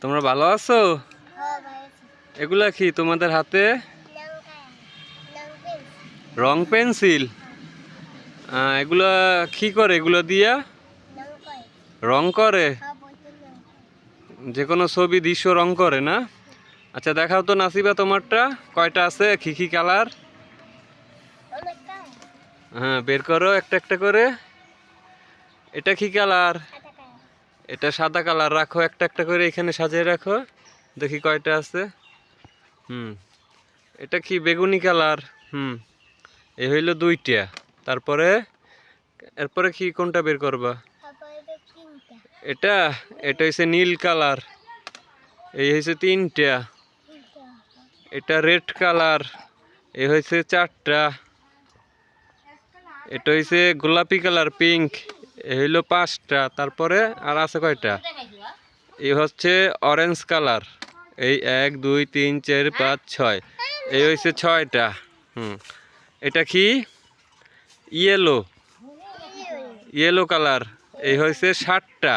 তোমরা ভালো আছো? এগুলা কি তোমাদের হাতে? রং পেন্সিল। এগুলা কি করে? এগুলো দিয়া রং করে, যে কোনো ছবি দৃশ্য রং করে না? আচ্ছা দেখাও তো নাসিবা, তোমারটা কয়টা আছে, কি কি কালার? হ্যাঁ বের করো একটা একটা করে। এটা কি কালার? এটা সাদা কালার। রাখো একটা একটা করে এখানে সাজিয়ে রাখো, দেখি কয়টা আছে। এটা কি বেগুনি কালার? এই হইল দুইটা। তারপরে এরপরে কি কোনটা বের করবা? এটা এটা হইছে নীল কালার, এই হইছে তিনটা। এটা রেড কালার, এই হইছে চারটা। এটা হইছে গোলাপি কালার, পিঙ্ক, এই হইল পাঁচটা। তারপরে আর আছে কয়টা? এই হচ্ছে অরেঞ্জ কালার, এই 1 2 3 4 5 6, এই হইছে ছয়টা। এটা কি? ইয়েলো, ইয়েলো কালার, এই হয়েছে 7টা।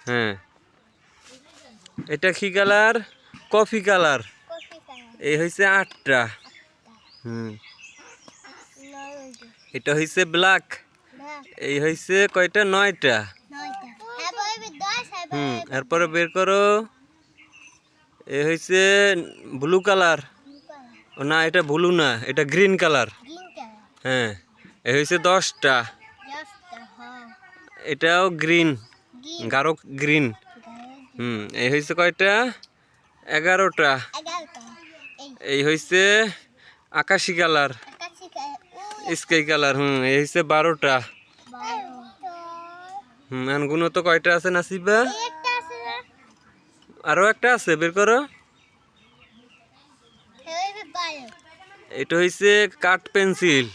হ্যাঁ। এটা কি কালার? কফি কালার, এই হয়েছে 8টা। এটা হয়েছে ব্ল্যাক, এই হয়েছে কয়টা? 9টা। এরপরে বের করো। এই হয়েছে ব্লু কালার, না এটা ব্লু না, এটা গ্রিন কালার। হ্যাঁ, এই হয়েছে 10টা। এটাও গ্রিন, গাঢ় গ্রিন। এই হয়েছে কয়টা? 11টা। এই হয়েছে আকাশি কালার, স্কাই কালার। এই হয়েছে 12টা। গুনো তো কয়টা আছে নাসিবা? আরো একটা আছে, বের করো। এটা হয়েছে কাঠ পেন্সিল।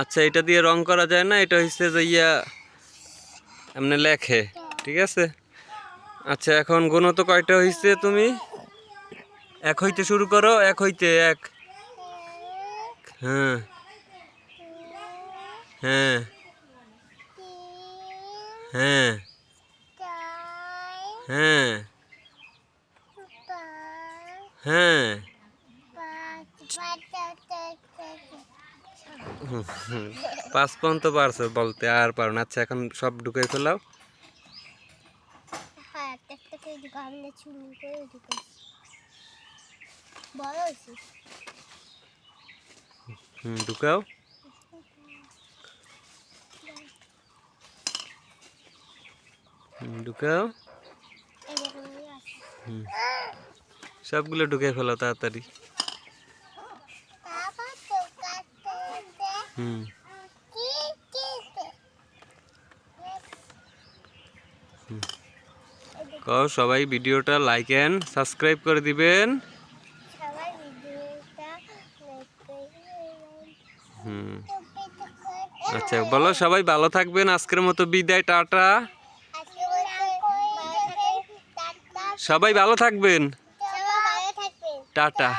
আচ্ছা এটা দিয়ে রং করা যায় না, এটা হচ্ছে যে এমনি লেখে, ঠিক আছে। আচ্ছা এখন গুনো তো কয়টা হয়েছে? তুমি এক হইতে শুরু করো, এক হইতে। এক। হ্যাঁ হ্যাঁ হ্যাঁ হ্যাঁ হ্যাঁ। 5 পর্যন্ত পারছো বলতে, আর পারো না। আচ্ছা এখন সব ঢুকে ফেলাও। ঢুকাও। ঢুকাও। সবগুলো ঢুকে ফেলাও তাড়াতাড়ি। কও সবাই ভিডিওটা লাইক এন্ড সাবস্ক্রাইব করে দিবেন। আচ্ছা বলো, সবাই ভালো থাকবেন। আজকের মতো বিদায়, টাটা। সবাই ভালো থাকবেন, টাটা।